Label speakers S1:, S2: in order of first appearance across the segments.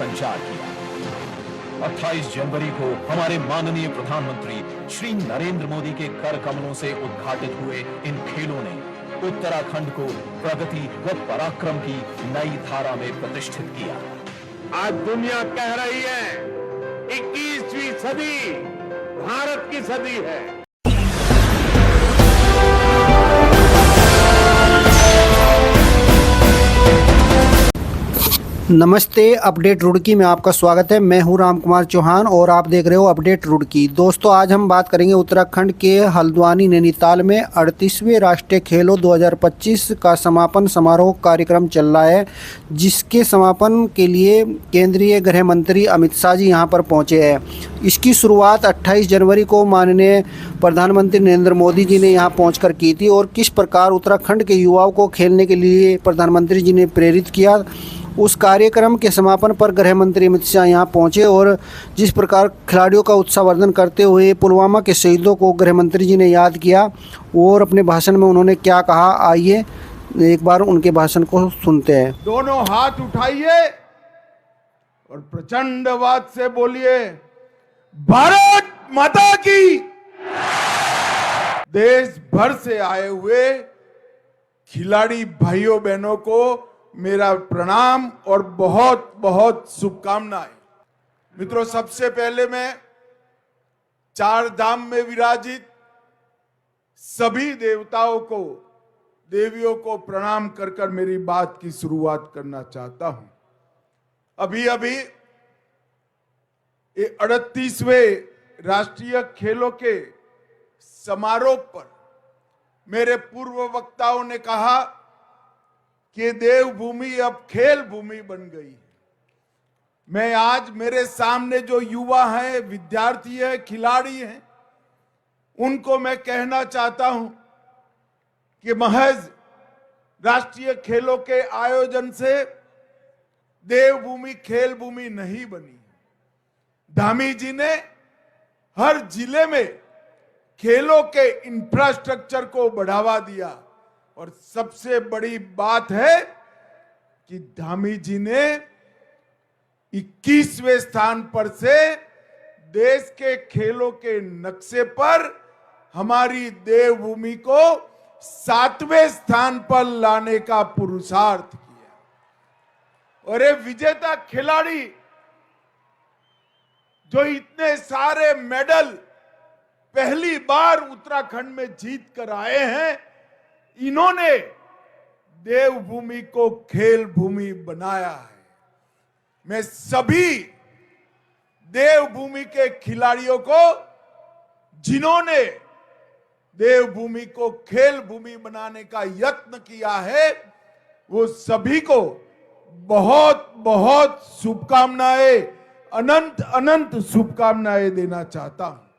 S1: संचार किया। 28 जनवरी को हमारे माननीय प्रधानमंत्री श्री नरेंद्र मोदी के कर कमलों से उद्घाटित हुए इन खेलों ने उत्तराखंड को प्रगति व पराक्रम की नई धारा में प्रतिष्ठित किया।
S2: आज दुनिया कह रही है 21वीं सदी भारत की सदी है।
S3: नमस्ते, अपडेट रुड़की में आपका स्वागत है। मैं हूं राम कुमार चौहान और आप देख रहे हो अपडेट रुड़की। दोस्तों, आज हम बात करेंगे उत्तराखंड के हल्द्वानी नैनीताल में 38वें राष्ट्रीय खेलों 2025 का समापन समारोह कार्यक्रम चल रहा है, जिसके समापन के लिए केंद्रीय गृह मंत्री अमित शाह जी यहां पर पहुंचे हैं। इसकी शुरुआत 28 जनवरी को माननीय प्रधानमंत्री नरेंद्र मोदी जी ने यहां पहुंचकर की थी और किस प्रकार उत्तराखंड के युवाओं को खेलने के लिए प्रधानमंत्री जी ने प्रेरित किया, उस कार्यक्रम के समापन पर गृह मंत्री अमित शाह यहाँ पहुँचे और जिस प्रकार खिलाड़ियों का उत्साहवर्धन करते हुए पुलवामा के शहीदों को गृह मंत्री जी ने याद किया और अपने भाषण में उन्होंने क्या कहा, आइए एक बार उनके भाषण को सुनते हैं।
S2: दोनों हाथ उठाइए और प्रचंड आवाज से बोलिए, भारत माता की। देश भर से आए हुए खिलाड़ी भाइयों बहनों को मेरा प्रणाम और बहुत बहुत शुभकामनाएं। मित्रों, सबसे पहले मैं चार धाम में विराजित सभी देवताओं को, देवियों को प्रणाम कर कर मेरी बात की शुरुआत करना चाहता हूं। अभी अभी 38वें राष्ट्रीय खेलों के समारोह पर मेरे पूर्व वक्ताओं ने कहा कि देवभूमि अब खेल भूमि बन गई। मैं आज मेरे सामने जो युवा हैं, विद्यार्थी हैं, खिलाड़ी हैं, उनको मैं कहना चाहता हूं कि महज राष्ट्रीय खेलों के आयोजन से देवभूमि खेल भूमि नहीं बनी। धामी जी ने हर जिले में खेलों के इंफ्रास्ट्रक्चर को बढ़ावा दिया और सबसे बड़ी बात है कि धामी जी ने 21वें स्थान पर से देश के खेलों के नक्शे पर हमारी देवभूमि को 7वें स्थान पर लाने का पुरुषार्थ किया। और ये विजेता खिलाड़ी जो इतने सारे मेडल पहली बार उत्तराखंड में जीत कर आए हैं, इन्होंने देवभूमि को खेल भूमि बनाया है। मैं सभी देवभूमि के खिलाड़ियों को, जिन्होंने देवभूमि को खेल भूमि बनाने का यत्न किया है, वो सभी को बहुत बहुत शुभकामनाएं, अनंत अनंत शुभकामनाएं देना चाहता हूं।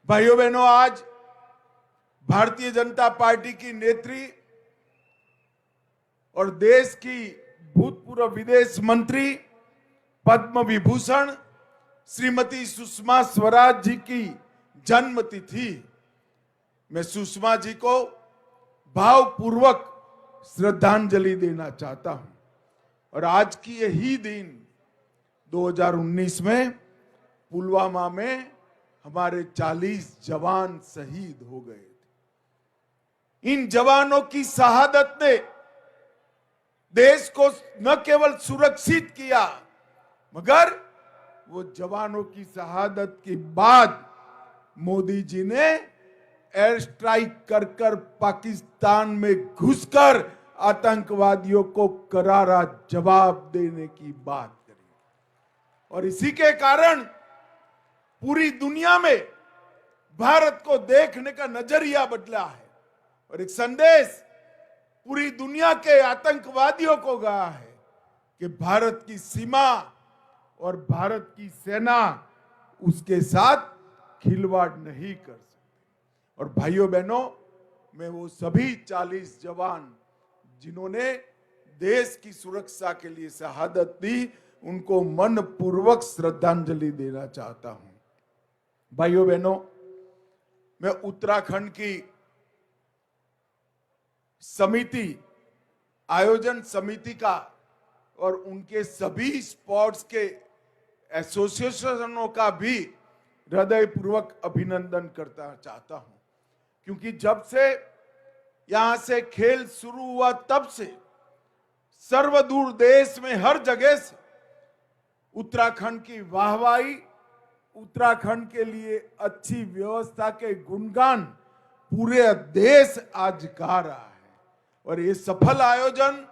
S2: भाइयों बहनों, आज भारतीय जनता पार्टी की नेत्री और देश की भूतपूर्व विदेश मंत्री, पद्म विभूषण श्रीमती सुषमा स्वराज जी की जन्मतिथि। मैं सुषमा जी को भावपूर्वक श्रद्धांजलि देना चाहता हूं। और आज की यही दिन 2019 में पुलवामा में हमारे 40 जवान शहीद हो गए। इन जवानों की शहादत ने देश को न केवल सुरक्षित किया, मगर वो जवानों की शहादत के बाद मोदी जी ने एयर स्ट्राइक कर कर पाकिस्तान में घुसकर आतंकवादियों को करारा जवाब देने की बात करी। और इसी के कारण पूरी दुनिया में भारत को देखने का नजरिया बदला है और एक संदेश पूरी दुनिया के आतंकवादियों को गया है कि भारत की सीमा और भारत की सेना उसके साथ खिलवाड़ नहीं कर सकती। और भाइयों बहनों, मैं वो सभी 40 जवान जिन्होंने देश की सुरक्षा के लिए शहादत दी, उनको मनपूर्वक श्रद्धांजलि देना चाहता हूं। भाइयों बहनों, मैं उत्तराखंड की समिति, आयोजन समिति का और उनके सभी स्पोर्ट्स के एसोसिएशनों का भी हृदयपूर्वक अभिनंदन करता चाहता हूं, क्योंकि जब से यहां से खेल शुरू हुआ तब से सर्वदूर देश में हर जगह से उत्तराखंड की वाहवाही, उत्तराखंड के लिए अच्छी व्यवस्था के गुणगान पूरे देश आज गा रहा है। और ये सफल आयोजन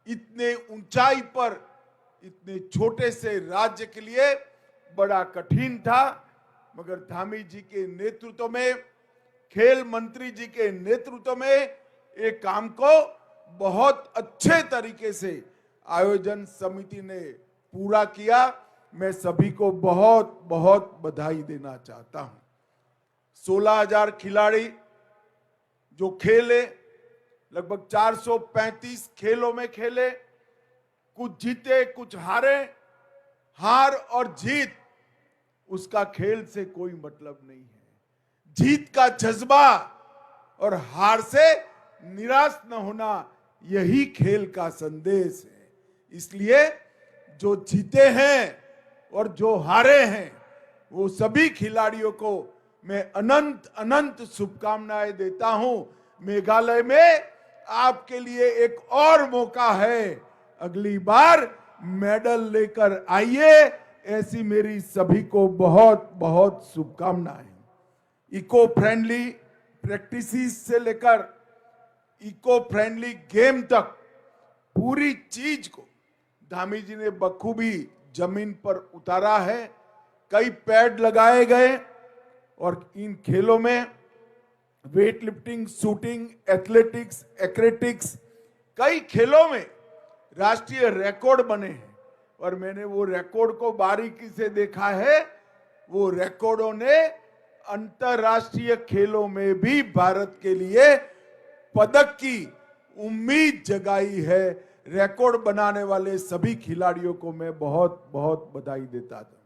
S2: इतने ऊंचाई पर इतने छोटे से राज्य के लिए बड़ा कठिन था, मगर धामी जी के नेतृत्व में, खेल मंत्री जी के नेतृत्व में एक काम को बहुत अच्छे तरीके से आयोजन समिति ने पूरा किया। मैं सभी को बहुत बहुत बधाई देना चाहता हूं। 16,000 खिलाड़ी जो खेले, लगभग 435 खेलों में खेले, कुछ जीते कुछ हारे। हार और जीत उसका खेल से कोई मतलब नहीं है। जीत का जज्बा और हार से निराश न होना, यही खेल का संदेश है। इसलिए जो जीते हैं और जो हारे हैं, वो सभी खिलाड़ियों को मैं अनंत अनंत शुभकामनाएं देता हूं। मेघालय में आपके लिए एक और मौका है, अगली बार मेडल लेकर आइए। ऐसी मेरी सभी को बहुत बहुत शुभकामनाएं। इको फ्रेंडली प्रैक्टिसेस से लेकर इको फ्रेंडली गेम तक पूरी चीज को धामी जी ने बखूबी जमीन पर उतारा है। कई पैड लगाए गए और इन खेलों में वेट लिफ्टिंग, शूटिंग, एथलेटिक्स, एक्रेटिक्स, कई खेलों में राष्ट्रीय रिकॉर्ड बने हैं। और मैंने वो रिकॉर्ड को बारीकी से देखा है। वो रिकॉर्डों ने अंतरराष्ट्रीय खेलों में भी भारत के लिए पदक की उम्मीद जगाई है। रिकॉर्ड बनाने वाले सभी खिलाड़ियों को मैं बहुत बहुत बधाई देता था।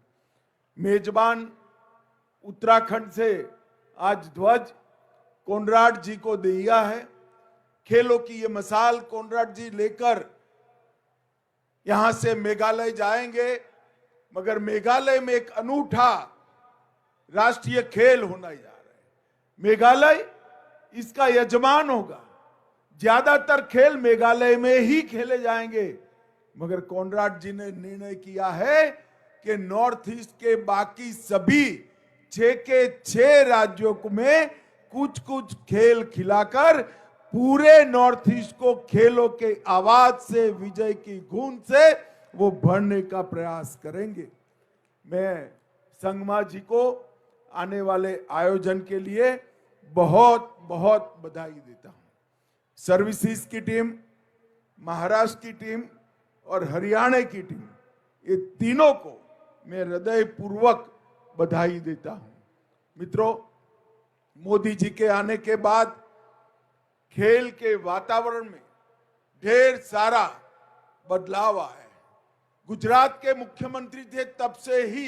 S2: मेजबान उत्तराखंड से आज ध्वज कोनराड जी को दिया है। खेलों की ये मिसाल कोनराड जी लेकर यहां से मेघालय जाएंगे, मगर मेघालय में एक अनूठा राष्ट्रीय खेल होना जा रहा है। मेघालय इसका यजमान होगा। ज्यादातर खेल मेघालय में ही खेले जाएंगे, मगर कोनराड जी ने निर्णय किया है कि नॉर्थ ईस्ट के बाकी सभी 6 के 6 राज्यों में कुछ कुछ खेल खिलाकर पूरे नॉर्थ ईस्ट को खेलों के आवाज से, विजय की गूंज से वो भरने का प्रयास करेंगे। मैं संगमा जी को आने वाले आयोजन के लिए बहुत बहुत बधाई देता हूं। सर्विसेज की टीम, महाराष्ट्र की टीम और हरियाणा की टीम, ये तीनों को मैं हृदयपूर्वक बधाई देता हूं। मित्रों, मोदी जी के आने के बाद खेल के वातावरण में ढेर सारा बदलाव आया है। गुजरात के मुख्यमंत्री थे तब से ही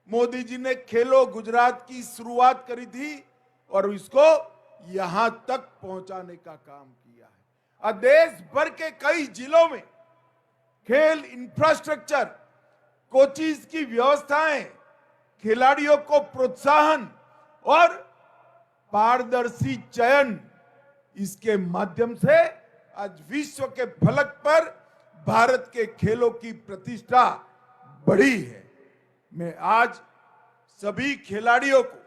S2: मोदी जी ने खेलो गुजरात की शुरुआत करी थी और इसको यहां तक पहुंचाने का काम किया है। और देश भर के कई जिलों में खेल इंफ्रास्ट्रक्चर, कोचिज की व्यवस्थाएं, खिलाड़ियों को प्रोत्साहन और पारदर्शी चयन, इसके माध्यम से आज विश्व के फलक पर भारत के खेलों की प्रतिष्ठा बढ़ी है। मैं आज सभी खिलाड़ियों को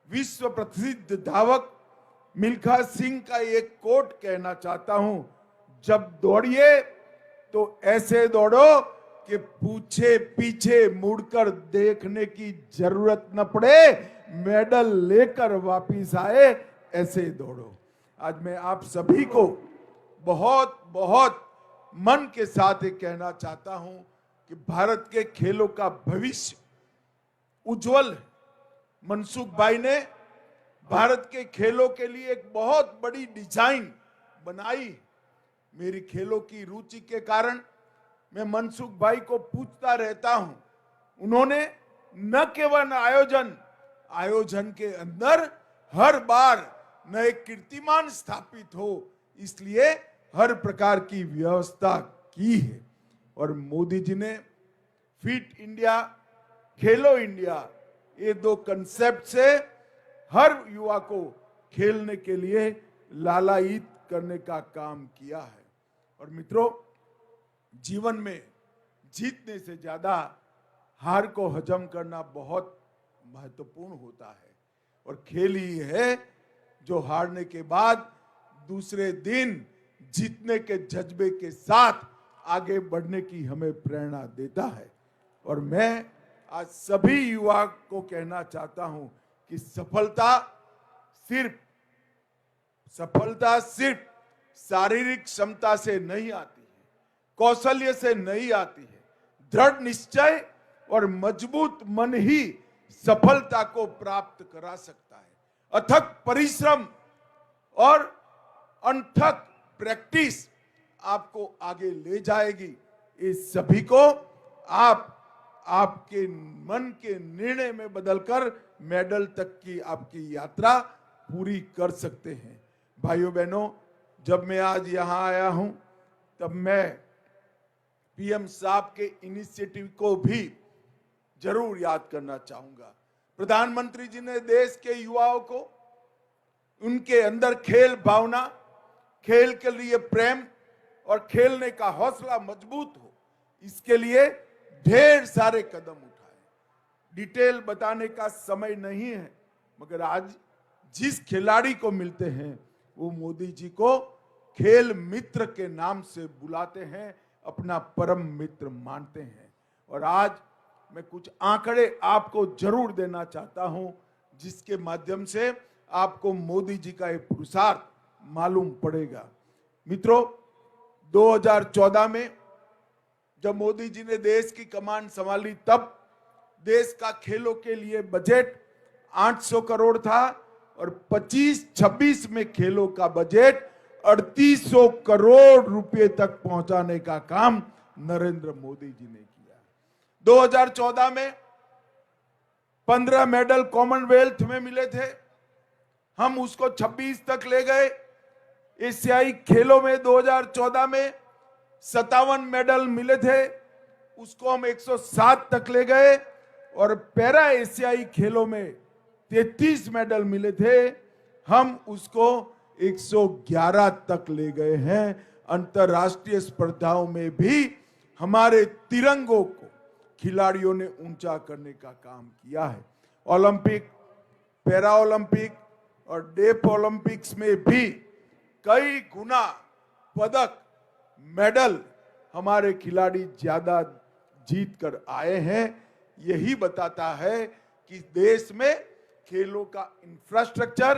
S2: विश्व प्रसिद्ध धावक मिल्खा सिंह का एक कोट कहना चाहता हूं, जब दौड़िए तो ऐसे दौड़ो कि पूछे पीछे मुड़कर देखने की जरूरत न पड़े, मेडल लेकर वापिस आए, ऐसे दौड़ो। आज मैं आप सभी को बहुत बहुत मन के साथ ये कहना चाहता हूं कि भारत के खेलों का भविष्य उज्जवल है। मनसुख भाई ने भारत के खेलों के लिए एक बहुत बड़ी डिजाइन बनाई। मेरी खेलों की रुचि के कारण मैं मनसुख भाई को पूछता रहता हूं। उन्होंने न केवल आयोजन के अंदर हर बार नए कीर्तिमान स्थापित हो, इसलिए हर प्रकार की व्यवस्था की है। और मोदी जी ने फिट इंडिया, खेलो इंडिया, ये दो कंसेप्ट से हर युवा को खेलने के लिए लालायित करने का काम किया है। और मित्रों, जीवन में जीतने से ज्यादा हार को हजम करना बहुत महत्वपूर्ण होता है, और खेल ही है जो हारने के बाद दूसरे दिन जीतने के जज्बे के साथ आगे बढ़ने की हमें प्रेरणा देता है। और मैं आज सभी युवा को कहना चाहता हूं कि सफलता सिर्फ शारीरिक क्षमता से नहीं आती है, कौशल्य से नहीं आती है। दृढ़ निश्चय और मजबूत मन ही सफलता को प्राप्त करा सकता है। अथक परिश्रम और अनथक प्रैक्टिस आपको आगे ले जाएगी। इस सभी को आपके मन के निर्णय में बदलकर मेडल तक की आपकी यात्रा पूरी कर सकते हैं। भाइयों बहनों, जब मैं आज यहां आया हूं तब मैं पीएम साहब के इनिशिएटिव को भी जरूर याद करना चाहूंगा। प्रधानमंत्री जी ने देश के युवाओं को उनके अंदर खेल भावना, खेल के लिए प्रेम और खेलने का हौसला मजबूत हो, इसके लिए ढेर सारे कदम उठाए। डिटेल बताने का समय नहीं है, मगर आज जिस खिलाड़ी को मिलते हैं वो मोदी जी को खेल मित्र के नाम से बुलाते हैं, अपना परम मित्र मानते हैं। और आज मैं कुछ आंकड़े आपको जरूर देना चाहता हूं, जिसके माध्यम से आपको मोदी जी का ये पुरुषार्थ मालूम पड़ेगा। मित्रों, 2014 में जब मोदी जी ने देश की कमान संभाली तब देश का खेलों के लिए बजट 800 करोड़ था, और 25-26 में खेलों का बजट 3800 करोड़ रुपए तक पहुंचाने का काम नरेंद्र मोदी जी ने किया। 2014 में 15 मेडल कॉमनवेल्थ में मिले थे, हम उसको 26 तक ले गए। एशियाई खेलों में 2014 में 57 मेडल मिले थे, उसको हम 107 तक ले गए। और पैरा एशियाई खेलों में 33 मेडल मिले थे, हम उसको 111 तक ले गए हैं। अंतरराष्ट्रीय स्पर्धाओं में भी हमारे तिरंगों को खिलाड़ियों ने ऊंचा करने का काम किया है। ओलंपिक, पैरा ओलंपिक और डेफ ओलंपिक्स में भी कई गुना पदक, मेडल हमारे खिलाड़ी ज्यादा जीत कर आए हैं। यही बताता है कि देश में खेलों का इंफ्रास्ट्रक्चर,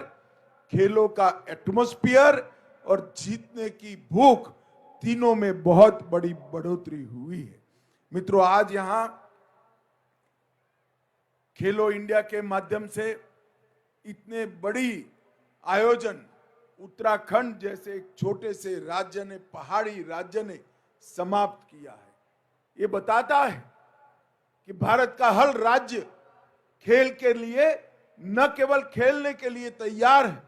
S2: खेलों का एटमॉस्फेयर और जीतने की भूख, तीनों में बहुत बड़ी बढ़ोतरी हुई है। मित्रों, आज यहां खेलो इंडिया के माध्यम से इतने बड़ी आयोजन उत्तराखंड जैसे एक छोटे से राज्य ने, पहाड़ी राज्य ने समाप्त किया है। ये बताता है कि भारत का हर राज्य खेल के लिए न केवल खेलने के लिए तैयार है,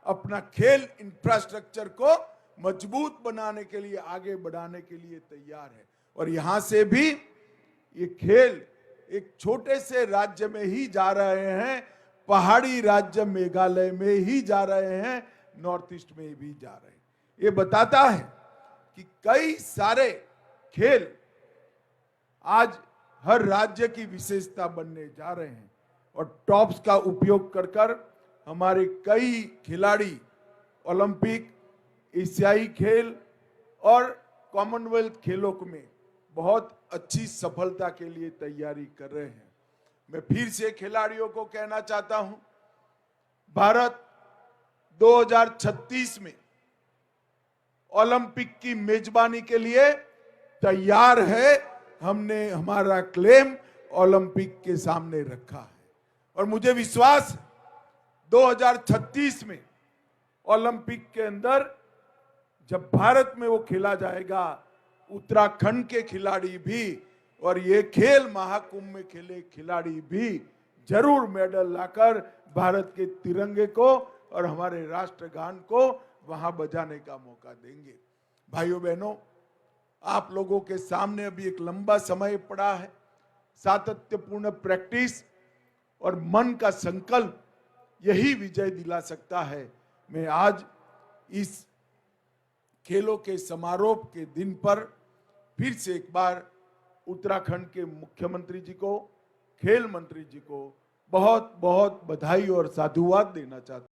S2: अपना खेल इंफ्रास्ट्रक्चर को मजबूत बनाने के लिए, आगे बढ़ाने के लिए तैयार है। और यहां से भी ये खेल एक छोटे से राज्य में ही जा रहे हैं, पहाड़ी राज्य मेघालय में ही जा रहे हैं, नॉर्थ ईस्ट में भी जा रहे हैं। ये बताता है कि कई सारे खेल आज हर राज्य की विशेषता बनने जा रहे हैं, और टॉप्स का उपयोग कर कर हमारे कई खिलाड़ी ओलंपिक, एशियाई खेल और कॉमनवेल्थ खेलों में बहुत अच्छी सफलता के लिए तैयारी कर रहे हैं। मैं फिर से खिलाड़ियों को कहना चाहता हूं, भारत 2036 में ओलंपिक की मेजबानी के लिए तैयार है। हमने हमारा क्लेम ओलंपिक के सामने रखा है, और मुझे विश्वास 2036 में ओलंपिक के अंदर जब भारत में वो खेला जाएगा, उत्तराखंड के खिलाड़ी भी और ये खेल महाकुंभ में खेले खिलाड़ी भी जरूर मेडल लाकर भारत के तिरंगे को और हमारे राष्ट्रगान को वहां बजाने का मौका देंगे। भाइयों बहनों, आप लोगों के सामने अभी एक लंबा समय पड़ा है। सातत्यपूर्ण प्रैक्टिस और मन का संकल्प यही विजय दिला सकता है। मैं आज इस खेलों के समारोह के दिन पर फिर से एक बार उत्तराखंड के मुख्यमंत्री जी को, खेल मंत्री जी को बहुत बहुत बधाई और साधुवाद देना चाहता हूं।